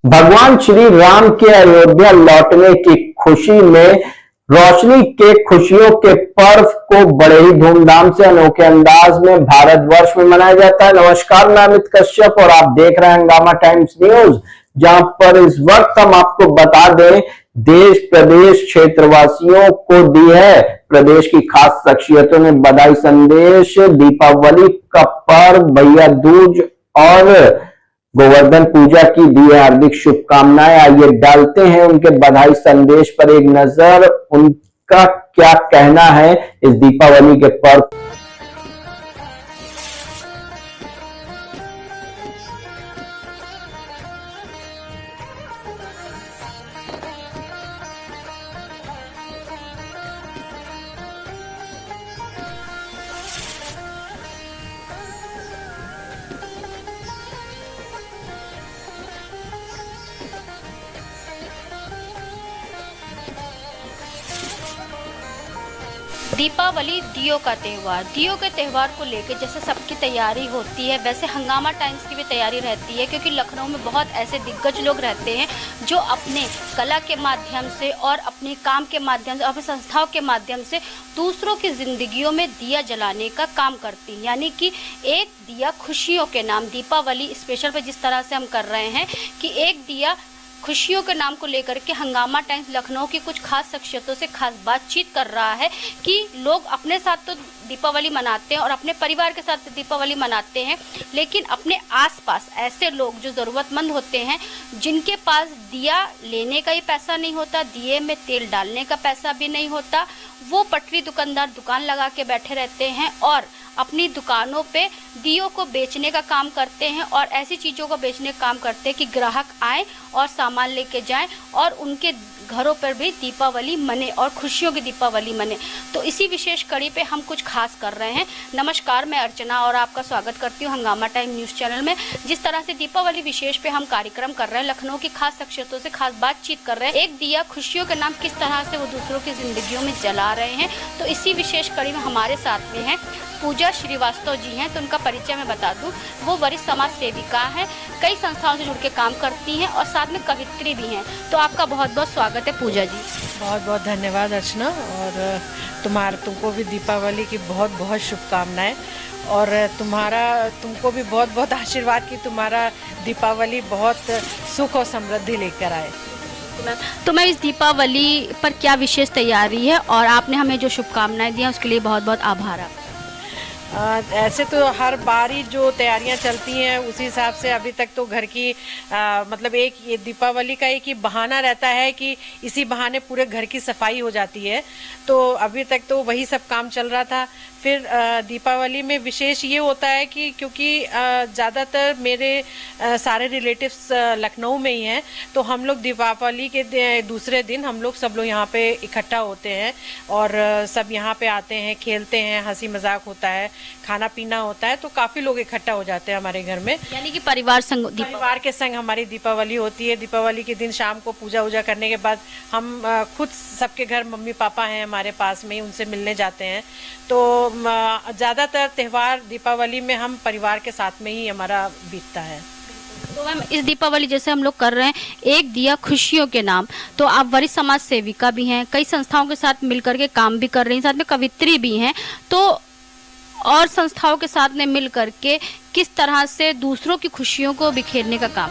भगवान श्री राम के अयोध्या लौटने की खुशी में रोशनी के खुशियों के पर्व को बड़े ही धूमधाम से अनोखे अंदाज में भारतवर्ष में मनाया जाता है। नमस्कार, मैं अमित कश्यप और आप देख रहे हैं हंगामा टाइम्स न्यूज, जहां पर इस वक्त हम आपको बता दें देश प्रदेश क्षेत्रवासियों को दी है प्रदेश की खास शख्सियतों ने बधाई संदेश। दीपावली का पर्व, भैया दूज और गोवर्धन पूजा की दी है हार्दिक शुभकामनाएं। आइए डालते हैं उनके बधाई संदेश पर एक नजर, उनका क्या कहना है इस दीपावली के पर्व। दीपावली दियों का त्यौहार। दियों के त्यौहार को लेकर जैसे सबकी तैयारी होती है, वैसे हंगामा टाइम्स की भी तैयारी रहती है, क्योंकि लखनऊ में बहुत ऐसे दिग्गज लोग रहते हैं जो अपने कला के माध्यम से और अपने काम के माध्यम से, अपनी संस्थाओं के माध्यम से दूसरों की जिंदगियों में दिया जलाने का काम करती हैं। यानी कि एक दिया खुशियों के नाम, दीपावली स्पेशल पे जिस तरह से हम कर रहे हैं कि एक दिया खुशियों के नाम को लेकर के हंगामा टाइम्स लखनऊ की कुछ खास शख्सियतों से खास बातचीत कर रहा है कि लोग अपने साथ तो दीपावली मनाते हैं और अपने परिवार के साथ दीपावली मनाते हैं, लेकिन अपने आसपास ऐसे लोग जो ज़रूरतमंद होते हैं, जिनके पास दिया लेने का ही पैसा नहीं होता, दिए में तेल डालने का पैसा भी नहीं होता, वो पटरी दुकानदार दुकान लगा के बैठे रहते हैं और अपनी दुकानों पे दियों को बेचने का काम करते हैं और ऐसी चीज़ों को बेचने का काम करते हैं कि ग्राहक आए और सामान लेके जाएं और उनके घरों पर भी दीपावली मने और खुशियों की दीपावली मने। तो इसी विशेष कड़ी पे हम कुछ खास कर रहे हैं। नमस्कार, मैं अर्चना और आपका स्वागत करती हूँ हंगामा टाइम न्यूज़ चैनल में। जिस तरह से दीपावली विशेष पे हम कार्यक्रम कर रहे हैं, लखनऊ की खास शख्सियतों से खास बातचीत कर रहे हैं, एक दिया खुशियों के नाम किस तरह से वो दूसरों की जिंदगियों में जला रहे हैं। तो इसी विशेष कड़ी में हमारे साथ में है पूजा श्रीवास्तव जी हैं। तो उनका परिचय मैं बता दूं, वो वरिष्ठ समाज सेविका हैं, कई संस्थाओं से जुड़ के काम करती हैं और साथ में कवित्री भी हैं। तो आपका बहुत बहुत स्वागत है पूजा जी। बहुत बहुत धन्यवाद अर्चना, और तुमको भी दीपावली की बहुत बहुत शुभकामनाएं और तुमको भी बहुत बहुत आशीर्वाद कि तुम्हारा दीपावली बहुत सुख और समृद्धि लेकर आए। तो मैं इस दीपावली पर क्या विशेष तैयारी है और आपने हमें जो शुभकामनाएं दी हैं उसके लिए बहुत बहुत आभार। ऐसे तो हर बार ही जो तैयारियां चलती हैं उसी हिसाब से अभी तक तो घर की मतलब एक ये दीपावली का एक ही बहाना रहता है कि इसी बहाने पूरे घर की सफाई हो जाती है। तो अभी तक तो वही सब काम चल रहा था। फिर दीपावली में विशेष ये होता है कि क्योंकि ज़्यादातर मेरे सारे रिलेटिव्स लखनऊ में ही हैं, तो हम लोग दीपावली के दूसरे दिन हम लोग सब लोग यहाँ पे इकट्ठा होते हैं और सब यहाँ पे आते हैं, खेलते हैं, हंसी मजाक होता है, खाना पीना होता है, तो काफ़ी लोग इकट्ठा हो जाते हैं हमारे घर में। यानी कि परिवार के संग हमारी दीपावली होती है। दीपावली के दिन शाम को पूजा वूजा करने के बाद हम खुद सबके घर, मम्मी पापा हैं हमारे पास में ही, उनसे मिलने जाते हैं। तो ज़्यादातर त्यौहार दीपावली में हम परिवार के साथ में ही हमारा बीतता है। तो मैम, इस दीपावली जैसे हम लोग कर रहे हैं एक दिया खुशियों के नाम, तो आप वरिष्ठ समाज सेविका भी हैं, कई संस्थाओं के साथ मिलकर के काम भी कर रही हैं, साथ में कवित्री भी हैं, तो और संस्थाओं के साथ में मिल करके किस तरह से दूसरों की खुशियों को बिखेरने का काम?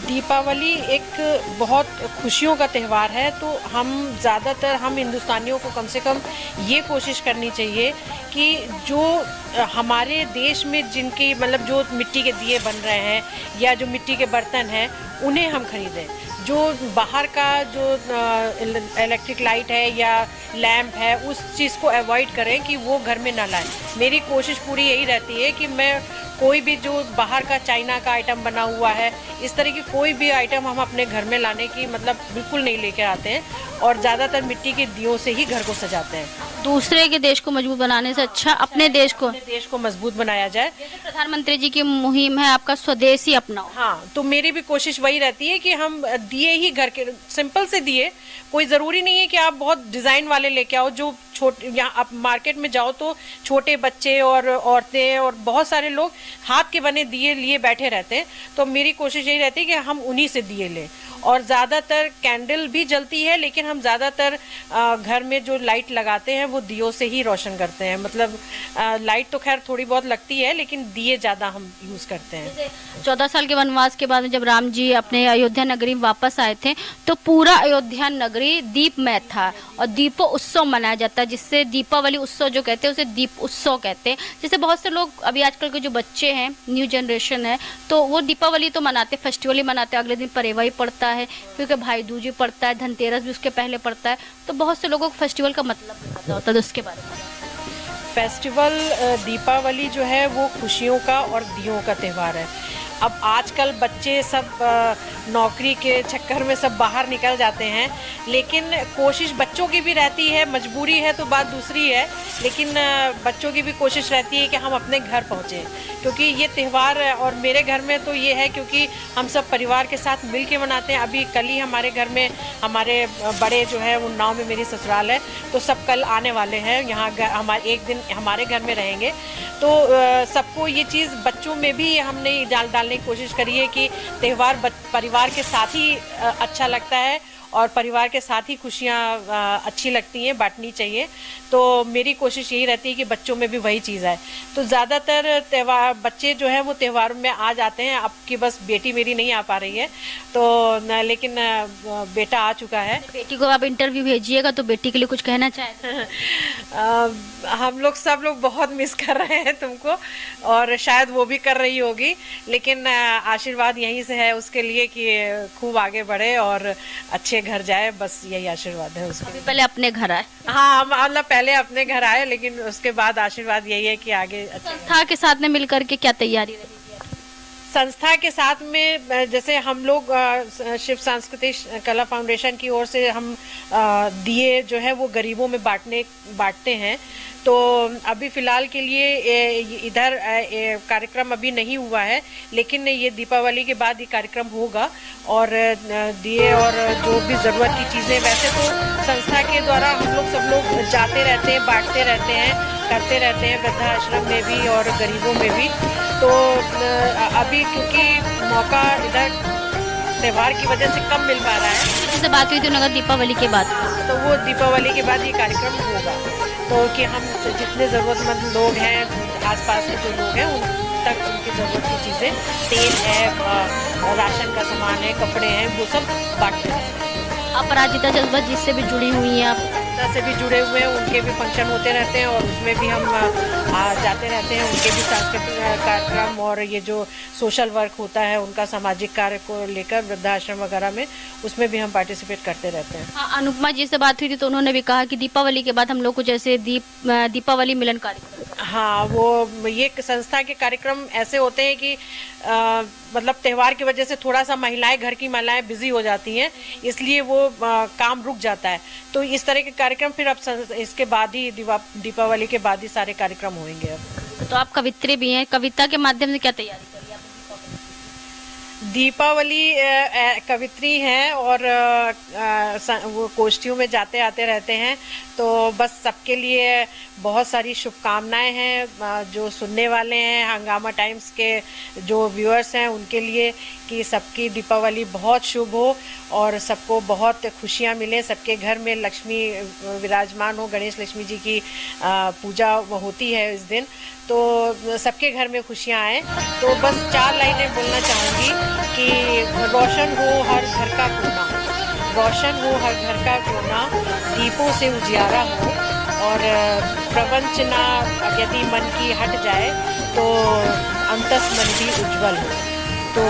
दीपावली एक बहुत खुशियों का त्यौहार है, तो हम हिंदुस्तानियों को कम से कम ये कोशिश करनी चाहिए कि जो हमारे देश में जिनकी मतलब जो मिट्टी के दिए बन रहे हैं या जो मिट्टी के बर्तन हैं उन्हें हम खरीदें। जो बाहर का जो इलेक्ट्रिक लाइट है या लैंप है उस चीज़ को अवॉइड करें कि वो घर में ना लाएं। मेरी कोशिश पूरी यही रहती है कि मैं कोई भी जो बाहर का चाइना का आइटम बना हुआ है, इस तरह की कोई भी आइटम हम अपने घर में लाने की मतलब बिल्कुल नहीं लेकर आते हैं और ज़्यादातर मिट्टी के दियों से ही घर को सजाते हैं। दूसरे के देश को मजबूत बनाने से अच्छा अपने देश को मजबूत बनाया जाए। जैसे प्रधानमंत्री जी की मुहिम है आपका स्वदेशी अपनाओ। हाँ, तो मेरी भी कोशिश वही रहती है कि हम दिए ही घर के सिंपल से दिए, कोई ज़रूरी नहीं है कि आप बहुत डिज़ाइन वाले लेके आओ। जो छोटे, यहाँ आप मार्केट में जाओ तो छोटे बच्चे और औरतें और बहुत सारे लोग हाथ के बने दिए लिए बैठे रहते हैं। तो मेरी कोशिश यही रहती है कि हम उन्हीं से दिए लें। और ज़्यादातर कैंडल भी जलती है, लेकिन हम ज़्यादातर घर में जो लाइट लगाते हैं वो दियों से ही रोशन करते हैं। मतलब लाइट तो खैर थोड़ी बहुत लगती है, लेकिन दिए ज़्यादा हम यूज़ करते हैं। 14 साल के वनवास के बाद में जब राम जी अपने अयोध्या नगरी में वापस आए थे, तो पूरा अयोध्या नगरी दीपमय था और दीपो उत्सव मनाया जाता है, जिससे दीपावली उत्सव जो कहते हैं उसे दीप उत्सव कहते हैं। जैसे बहुत से लोग अभी आजकल के जो बच्चे हैं, न्यू जनरेशन है, तो वो दीपावली तो मनाते, फेस्टिवल ही मनाते, अगले दिन परेवा ही पड़ता है, क्योंकि भाई दूज भी पड़ता है, धनतेरस भी उसके पहले पड़ता है। तो बहुत से लोगों को फेस्टिवल का मतलब नहीं पता होता है, तो उसके बारे में फेस्टिवल दीपावली जो है वो खुशियों का और दियों का त्यौहार है। अब आजकल बच्चे सब नौकरी के चक्कर में सब बाहर निकल जाते हैं, लेकिन कोशिश बच्चों की भी रहती है, मजबूरी है तो बात दूसरी है, लेकिन बच्चों की भी कोशिश रहती है कि हम अपने घर पहुँचें, क्योंकि ये त्यौहार, और मेरे घर में तो ये है क्योंकि हम सब परिवार के साथ मिल के मनाते हैं। अभी कल ही हमारे घर में हमारे बड़े जो है उन्नाव में मेरी ससुराल है, तो सब कल आने वाले हैं यहाँ, हमारे एक दिन हमारे घर में रहेंगे। तो सबको ये चीज़ बच्चों में भी हमने डालने की कोशिश करी है कि त्यौहार परिवार के साथ ही अच्छा लगता है और परिवार के साथ ही खुशियाँ अच्छी लगती हैं, बांटनी चाहिए। तो मेरी कोशिश यही रहती है कि बच्चों में भी वही चीज़ है। तो ज़्यादातर त्यौहार बच्चे जो है वो त्योहारों में आ जाते हैं। अब की बस बेटी मेरी नहीं आ पा रही है, तो लेकिन बेटा आ चुका है। बेटी को आप इंटरव्यू भेजिएगा, तो बेटी के लिए कुछ कहना चाहें? हम लोग सब लोग बहुत मिस कर रहे हैं तुमको, और शायद वो भी कर रही होगी, लेकिन आशीर्वाद यहीं से है उसके लिए कि खूब आगे बढ़े और अच्छे घर जाए, बस यही आशीर्वाद है उसके। पहले अपने घर आए। हाँ, मतलब पहले अपने घर आए, लेकिन उसके बाद आशीर्वाद यही है कि आगे अच्छे। संस्था के साथ में मिलकर के क्या तैयारी रही? संस्था के साथ में जैसे हम लोग शिव सांस्कृतिक कला फाउंडेशन की ओर से हम दिए जो है वो गरीबों में बांटते हैं। तो अभी फ़िलहाल के लिए इधर कार्यक्रम अभी नहीं हुआ है, लेकिन ये दीपावली के बाद ये कार्यक्रम होगा। और दिए और जो भी ज़रूरत की चीज़ें, वैसे तो संस्था के द्वारा हम लोग सब लोग जाते रहते हैं, बांटते रहते हैं, करते रहते हैं, वृद्धाश्रम में भी और गरीबों में भी। तो अभी क्योंकि मौका इधर त्यौहार की वजह से कम मिल पा रहा है, जैसे बात हुई थी नगर दीपावली के बाद, तो वो दीपावली के बाद ये कार्यक्रम होगा। तो कि हम जितने ज़रूरतमंद लोग हैं, आसपास के जो लोग हैं, उन तक उनकी ज़रूरत की चीज़ें, तेल है, राशन का सामान है, कपड़े हैं, वो सब बांटते हैं। अपराजिता जज्बा जिससे भी जुड़ी हुई हैं आप? से भी जुड़े हुए हैं, उनके भी फंक्शन होते रहते हैं और उसमें भी हम जाते रहते हैं। उनके भी सांस्कृतिक कार्यक्रम और ये जो सोशल वर्क होता है उनका, सामाजिक कार्य को लेकर वृद्धाश्रम वगैरह में, उसमें भी हम पार्टिसिपेट करते रहते हैं। हाँ, अनुपमा जी से बात हुई थी तो उन्होंने भी कहा कि दीपावली के बाद हम लोग को जैसे दीपावली मिलन कार्यक्रम। हाँ, वो ये संस्था के कार्यक्रम ऐसे होते हैं कि मतलब त्यौहार की वजह से थोड़ा सा घर की महिलाएं बिजी हो जाती हैं, इसलिए वो काम रुक जाता है। तो इस तरह के कार्यक्रम फिर अब इसके बाद ही दीपावली के बाद ही सारे कार्यक्रम होंगे। अब तो आप कवित्री भी हैं, कविता के माध्यम से क्या तैयारी करी आप? दीपावली कवित्री हैं और वो कोष्ठियों में जाते आते रहते हैं। तो बस सबके लिए बहुत सारी शुभकामनाएं हैं, जो सुनने वाले हैं, हंगामा टाइम्स के जो व्यूअर्स हैं उनके लिए, कि सबकी दीपावली बहुत शुभ हो और सबको बहुत खुशियां मिले, सबके घर में लक्ष्मी विराजमान हो। गणेश लक्ष्मी जी की पूजा होती है इस दिन, तो सबके घर में खुशियां आए। तो बस 4 लाइनें बोलना चाहूँगी कि रोशन हो हर घर का कोना, रोशन हो हर घर का कोना, दीपों से उजियारा हो, और प्रपंच ना यदि मन की हट जाए तो अंतस मन भी उज्जवल हो। तो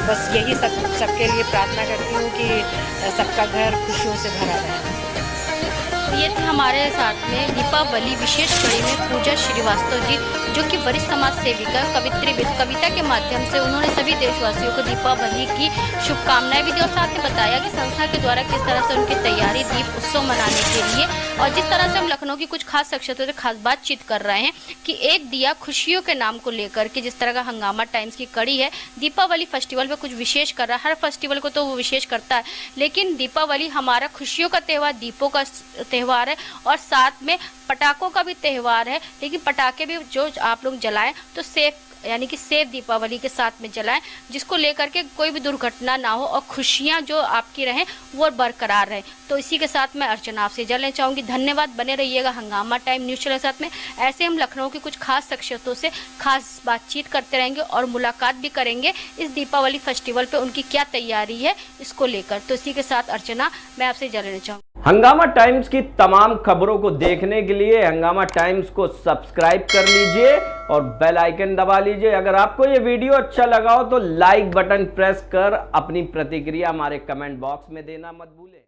बस यही सबके लिए प्रार्थना करती हूँ कि सबका घर खुशियों से भरा रहे। ये थे हमारे साथ में दीपावली विशेष कड़ी में पूजा श्रीवास्तव जी, जो कि वरिष्ठ समाज सेविका, कवित्री, कविता के माध्यम से उन्होंने सभी देशवासियों को दीपावली की शुभकामनाएं भी दी और साथ ही बताया कि संस्था के द्वारा किस तरह से उनकी तैयारी दीप उत्सव मनाने के लिए और जिस तरह से हम लखनऊ की कुछ खास शख्सियतों से खास बातचीत कर रहे हैं कि एक दिया खुशियों के नाम को लेकर कि जिस तरह का हंगामा टाइम्स की कड़ी है दीपावली फेस्टिवल पे कुछ विशेष कर रहा है। हर फेस्टिवल को तो वो विशेष करता है, लेकिन दीपावली हमारा खुशियों का त्यौहार, दीपों का त्यौहार है और साथ में पटाखों का भी त्यौहार है। लेकिन पटाखे भी जो आप लोग जलाएं तो सेफ, यानी कि सेफ दीपावली के साथ में जलाएं, जिसको लेकर के कोई भी दुर्घटना ना हो और खुशियां जो आपकी रहें वो बरकरार रहे। तो इसी के साथ मैं अर्चना आपसे इजाज़त लेना चाहूँगी। धन्यवाद, बने रहिएगा हंगामा टाइम न्यूज़ चैनल के साथ में। ऐसे हम लखनऊ की कुछ खास शख्सियतों से खास बातचीत करते रहेंगे और मुलाकात भी करेंगे इस दीपावली फेस्टिवल पे उनकी क्या तैयारी है इसको लेकर। तो इसी के साथ अर्चना मैं आपसे इजाज़त लेना चाहूँगी। हंगामा टाइम्स की तमाम खबरों को देखने के लिए हंगामा टाइम्स को सब्सक्राइब कर लीजिए और बेल आइकन दबा लीजिए। अगर आपको ये वीडियो अच्छा लगा हो तो लाइक बटन प्रेस कर अपनी प्रतिक्रिया हमारे कमेंट बॉक्स में देना मत भूलें।